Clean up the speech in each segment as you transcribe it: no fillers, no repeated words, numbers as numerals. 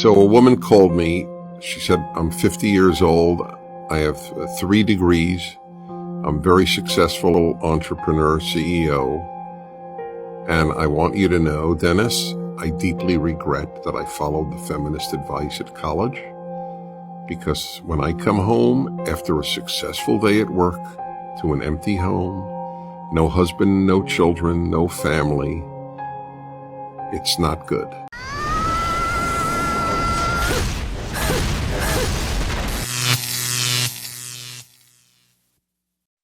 So a woman called me. She said, I'm 50 years old. I have 3 degrees. I'm very successful entrepreneur, CEO. And I want you to know, Dennis, I deeply regret that I followed the feminist advice at college. Because when I come home after a successful day at work to an empty home, no husband, no children, no family, it's not good.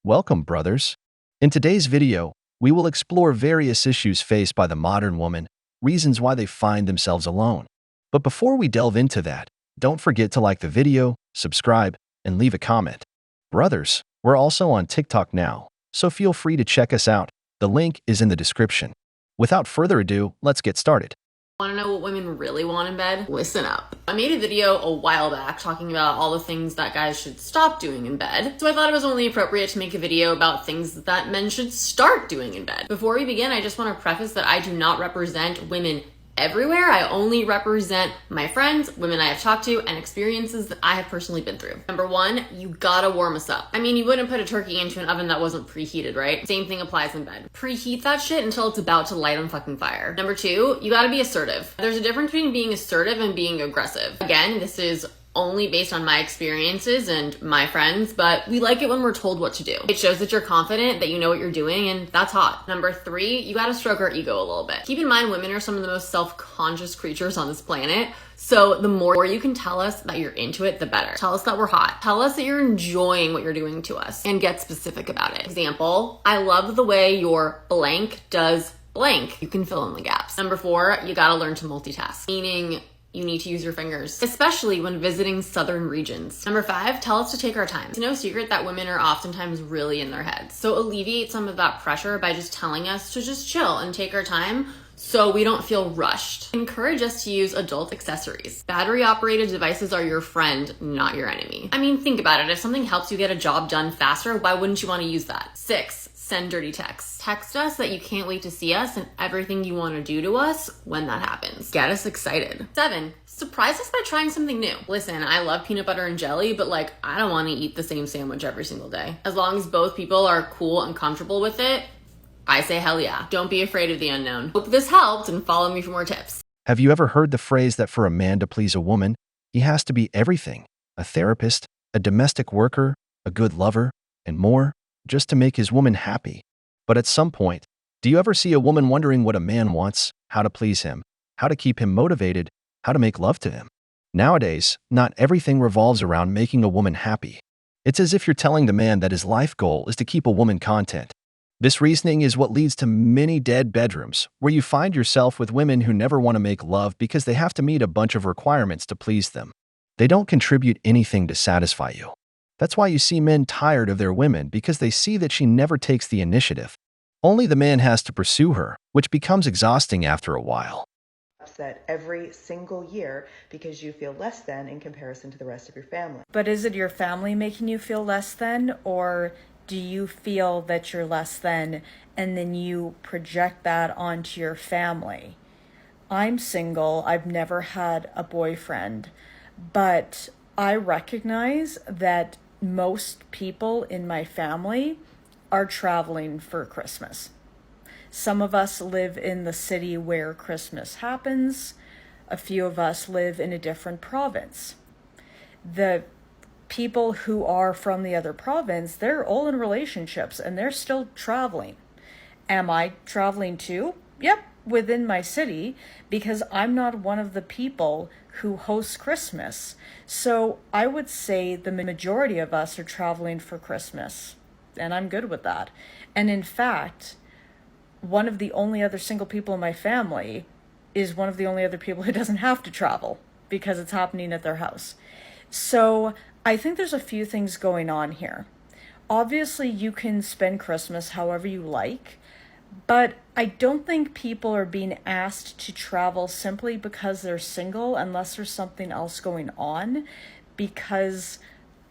Welcome, brothers. In today's video, we will explore various issues faced by the modern woman, reasons why they find themselves alone. But before we delve into that, don't forget to like the video, subscribe, and leave a comment. Brothers, we're also on TikTok now, so feel free to check us out. The link is in the description. Without further ado, let's get started. Want to know what women really want in bed? Listen up. I made a video a while back talking about all the things that guys should stop doing in bed, so I thought it was only appropriate to make a video about things that men should start doing in bed. Before we begin, I just want to preface that I do not represent women everywhere. I only represent my friends, women I have talked to, and experiences that I have personally been through. Number 1, you gotta warm us up. I mean, you wouldn't put a turkey into an oven that wasn't preheated, right? Same thing applies in bed. Preheat that shit until it's about to light on fucking fire. Number 2, you gotta be assertive. There's a difference between being assertive and being aggressive. Again, this is only based on my experiences and my friends, but we like it when we're told what to do. It shows that you're confident, that you know what you're doing, and that's hot. Number 3, you gotta stroke our ego a little bit. Keep in mind, women are some of the most self-conscious creatures on this planet, so the more you can tell us that you're into it, the better. Tell us that we're hot. Tell us that you're enjoying what you're doing to us, and get specific about it. Example, I love the way your blank does blank. You can fill in the gaps. Number 4, you gotta learn to multitask, meaning you need to use your fingers, especially when visiting southern regions. Number 5, tell us to take our time. It's no secret that women are oftentimes really in their heads. So alleviate some of that pressure by just telling us to just chill and take our time so we don't feel rushed. Encourage us to use adult accessories. Battery operated devices are your friend, not your enemy. I mean, think about it. If something helps you get a job done faster, why wouldn't you want to use that? 6, send dirty texts. Text us that you can't wait to see us and everything you want to do to us when that happens. Get us excited. 7, surprise us by trying something new. Listen, I love peanut butter and jelly, but I don't want to eat the same sandwich every single day. As long as both people are cool and comfortable with it, I say hell yeah. Don't be afraid of the unknown. Hope this helped and follow me for more tips. Have you ever heard the phrase that for a man to please a woman, he has to be everything? A therapist, a domestic worker, a good lover, and more, just to make his woman happy. But at some point, do you ever see a woman wondering what a man wants, how to please him, how to keep him motivated, how to make love to him? Nowadays, not everything revolves around making a woman happy. It's as if you're telling the man that his life goal is to keep a woman content. This reasoning is what leads to many dead bedrooms, where you find yourself with women who never want to make love because they have to meet a bunch of requirements to please them. They don't contribute anything to satisfy you. That's why you see men tired of their women, because they see that she never takes the initiative. Only the man has to pursue her, which becomes exhausting after a while. Upset every single year because you feel less than in comparison to the rest of your family. But is it your family making you feel less than, or do you feel that you're less than and then you project that onto your family? I'm single. I've never had a boyfriend, but I recognize that most people in my family are traveling for Christmas. Some of us live in the city where Christmas happens. A few of us live in a different province. The people who are from the other province, they're all in relationships and they're still traveling. Am I traveling too? Yep, within my city, because I'm not one of the people who hosts Christmas. So I would say the majority of us are traveling for Christmas, and I'm good with that. And in fact, one of the only other single people in my family is one of the only other people who doesn't have to travel because it's happening at their house. So I think there's a few things going on here. Obviously, you can spend Christmas however you like, but I don't think people are being asked to travel simply because they're single, unless there's something else going on. Because,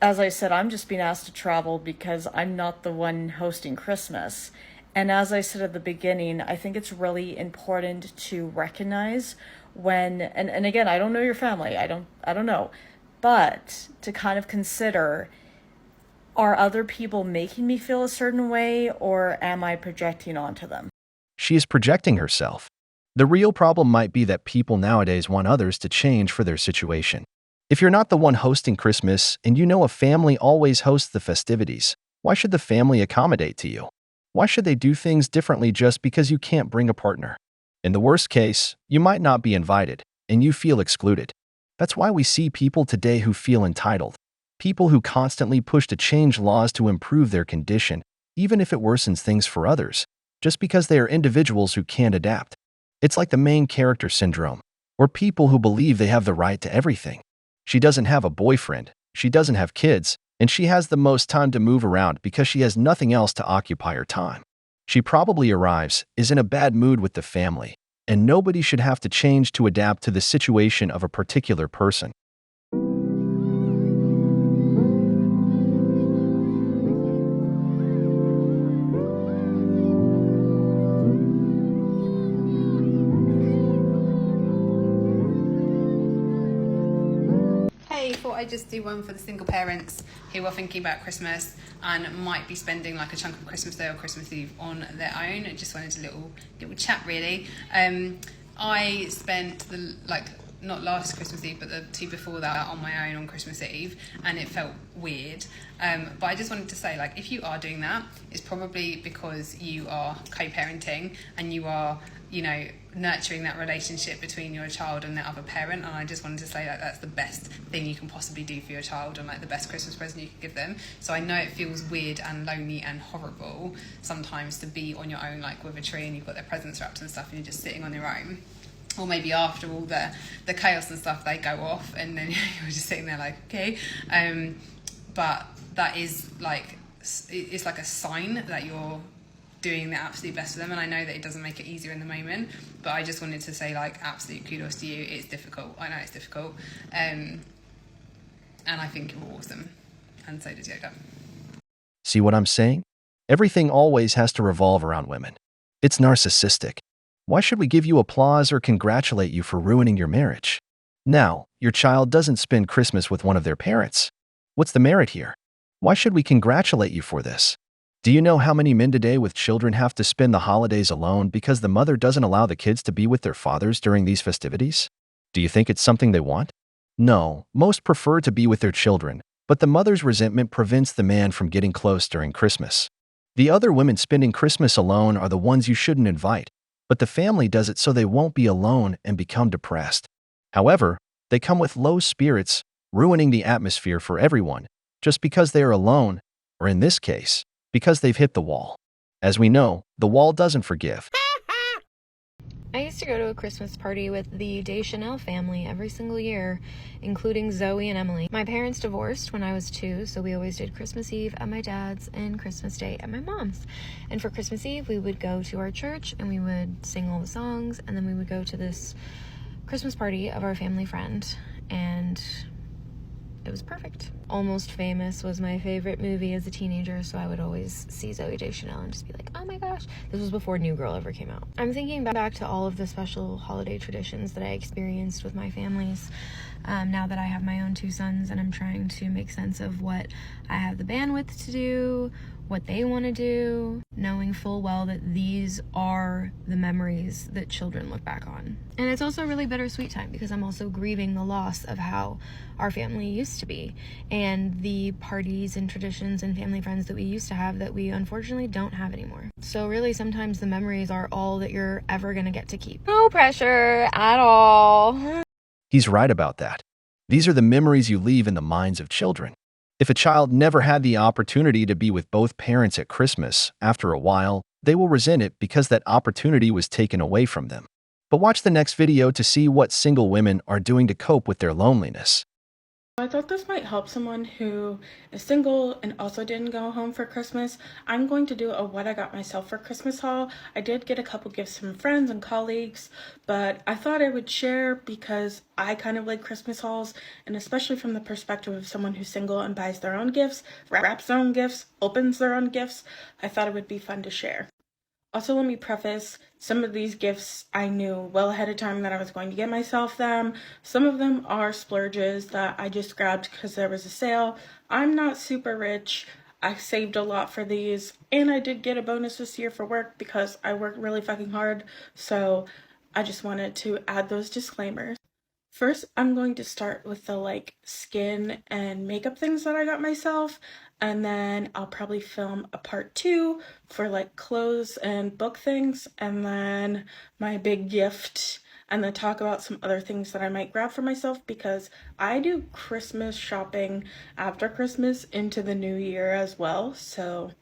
as I said, I'm just being asked to travel because I'm not the one hosting Christmas. And as I said at the beginning, I think it's really important to recognize when, and again, I don't know your family, I don't know, but to kind of consider, are other people making me feel a certain way, or am I projecting onto them? She is projecting herself. The real problem might be that people nowadays want others to change for their situation. If you're not the one hosting Christmas and you know a family always hosts the festivities, why should the family accommodate to you? Why should they do things differently just because you can't bring a partner? In the worst case, you might not be invited, and you feel excluded. That's why we see people today who feel entitled. People who constantly push to change laws to improve their condition, even if it worsens things for others, just because they are individuals who can't adapt. It's like the main character syndrome, or people who believe they have the right to everything. She doesn't have a boyfriend, she doesn't have kids, and she has the most time to move around because she has nothing else to occupy her time. She probably arrives, is in a bad mood with the family, and nobody should have to change to adapt to the situation of a particular person. Hey, thought I'd just do one for the single parents who are thinking about Christmas and might be spending like a chunk of Christmas Day or Christmas Eve on their own. I just wanted a little chat really. I spent not last Christmas Eve, but the two before that on my own on Christmas Eve, and it felt weird. But I just wanted to say, like, if you are doing that, it's probably because you are co-parenting and you are, nurturing that relationship between your child and the other parent. And I just wanted to say that that's the best thing you can possibly do for your child and like the best Christmas present you can give them. So I know it feels weird and lonely and horrible sometimes to be on your own, like with a tree and you've got their presents wrapped and stuff and you're just sitting on your own. Or maybe after all the chaos and stuff, they go off and then you're just sitting there like, okay. But that is like, it's like a sign that you're doing the absolute best for them. And I know that it doesn't make it easier in the moment, but I just wanted to say, like, absolute kudos to you. It's difficult. I know it's difficult. And I think you're awesome. And so does yoga. See what I'm saying? Everything always has to revolve around women. It's narcissistic. Why should we give you applause or congratulate you for ruining your marriage? Now, your child doesn't spend Christmas with one of their parents. What's the merit here? Why should we congratulate you for this? Do you know how many men today with children have to spend the holidays alone because the mother doesn't allow the kids to be with their fathers during these festivities? Do you think it's something they want? No, most prefer to be with their children, but the mother's resentment prevents the man from getting close during Christmas. The other women spending Christmas alone are the ones you shouldn't invite, but the family does it so they won't be alone and become depressed. However, they come with low spirits, ruining the atmosphere for everyone, just because they are alone, or in this case, because they've hit the wall. As we know, the wall doesn't forgive. I used to go to a Christmas party with the Deschanel family every single year, including Zoe and Emily. My parents divorced when I was 2, so we always did Christmas Eve at my dad's and Christmas Day at my mom's. And for Christmas Eve, we would go to our church and we would sing all the songs, and then we would go to this Christmas party of our family friend, and it was perfect. Almost Famous was my favorite movie as a teenager, so I would always see Zoe Deschanel and just be like, oh my gosh. This was before New Girl ever came out. I'm thinking back to all of the special holiday traditions that I experienced with my families now that I have my own 2 sons, and I'm trying to make sense of what I have the bandwidth to do, what they want to do, knowing full well that these are the memories that children look back on. And it's also a really bittersweet time because I'm also grieving the loss of how our family used to be and the parties and traditions and family friends that we used to have that we unfortunately don't have anymore. So really sometimes the memories are all that you're ever going to get to keep. No pressure at all. He's right about that. These are the memories you leave in the minds of children. If a child never had the opportunity to be with both parents at Christmas, after a while, they will resent it because that opportunity was taken away from them. But watch the next video to see what single women are doing to cope with their loneliness. I thought this might help someone who is single and also didn't go home for Christmas. I'm going to do a what I got myself for Christmas haul. I did get a couple gifts from friends and colleagues, but I thought I would share because I kind of like Christmas hauls, and especially from the perspective of someone who's single and buys their own gifts, wraps their own gifts, opens their own gifts, I thought it would be fun to share. Also, let me preface, some of these gifts I knew well ahead of time that I was going to get myself them. Some of them are splurges that I just grabbed because there was a sale. I'm not super rich. I saved a lot for these, and I did get a bonus this year for work because I worked really fucking hard. So I just wanted to add those disclaimers. First, I'm going to start with the skin and makeup things that I got myself, and then I'll probably film a part 2 for clothes and book things, and then my big gift, and then talk about some other things that I might grab for myself because I do Christmas shopping after Christmas into the new year as well. So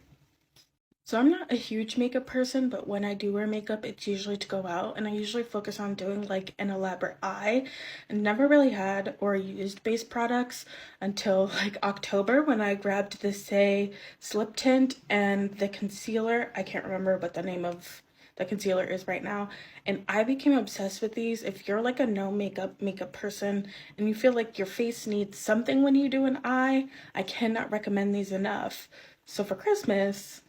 I'm not a huge makeup person, but when I do wear makeup, it's usually to go out, and I usually focus on doing an elaborate eye, and never really had or used base products until October when I grabbed the Say Slip Tint and the concealer. I can't remember what the name of the concealer is right now, and I became obsessed with these. If you're a no makeup person and you feel like your face needs something when you do an eye, I cannot recommend these enough. So for Christmas,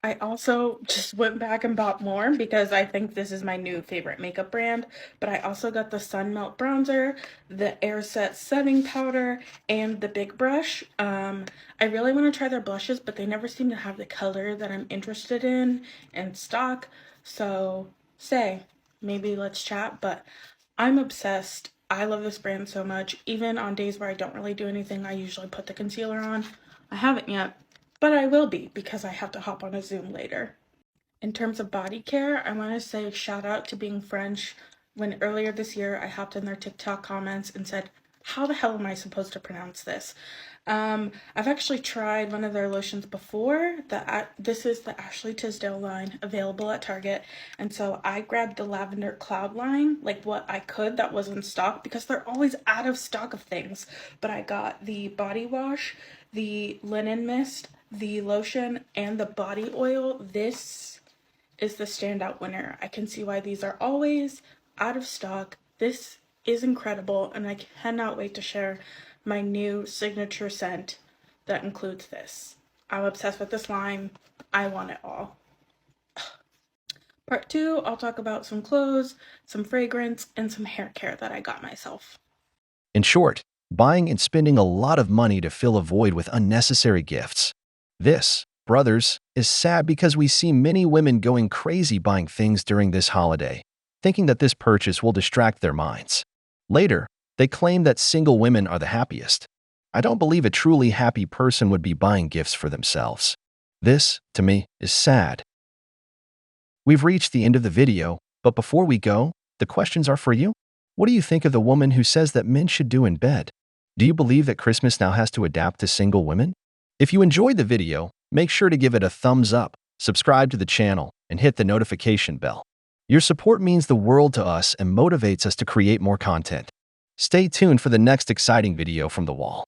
I also just went back and bought more because I think this is my new favorite makeup brand, but I also got the Sun Melt Bronzer, the Air Set Setting Powder, and the Big Brush. I really want to try their blushes, but they never seem to have the color that I'm interested in stock, so maybe let's chat, but I'm obsessed. I love this brand so much. Even on days where I don't really do anything, I usually put the concealer on. I haven't yet, but I will be because I have to hop on a Zoom later. In terms of body care, I want to say shout out to Being French when earlier this year I hopped in their TikTok comments and said, how the hell am I supposed to pronounce this? I've actually tried one of their lotions before. This is the Ashley Tisdale line available at Target, and so I grabbed the Lavender Cloud line, what I could that was in stock because they're always out of stock of things. But I got the body wash, the linen mist, the lotion, and the body oil. This is the standout winner. I can see why these are always out of stock. This is incredible, and I cannot wait to share my new signature scent that includes this. I'm obsessed with this line. I want it all. Part 2, I'll talk about some clothes, some fragrance, and some hair care that I got myself. In short, buying and spending a lot of money to fill a void with unnecessary gifts. This, brothers, is sad because we see many women going crazy buying things during this holiday, thinking that this purchase will distract their minds. Later, they claim that single women are the happiest. I don't believe a truly happy person would be buying gifts for themselves. This, to me, is sad. We've reached the end of the video, but before we go, the questions are for you. What do you think of the woman who says that men should do in bed? Do you believe that Christmas now has to adapt to single women? If you enjoyed the video, make sure to give it a thumbs up, subscribe to the channel, and hit the notification bell. Your support means the world to us and motivates us to create more content. Stay tuned for the next exciting video from The Wall.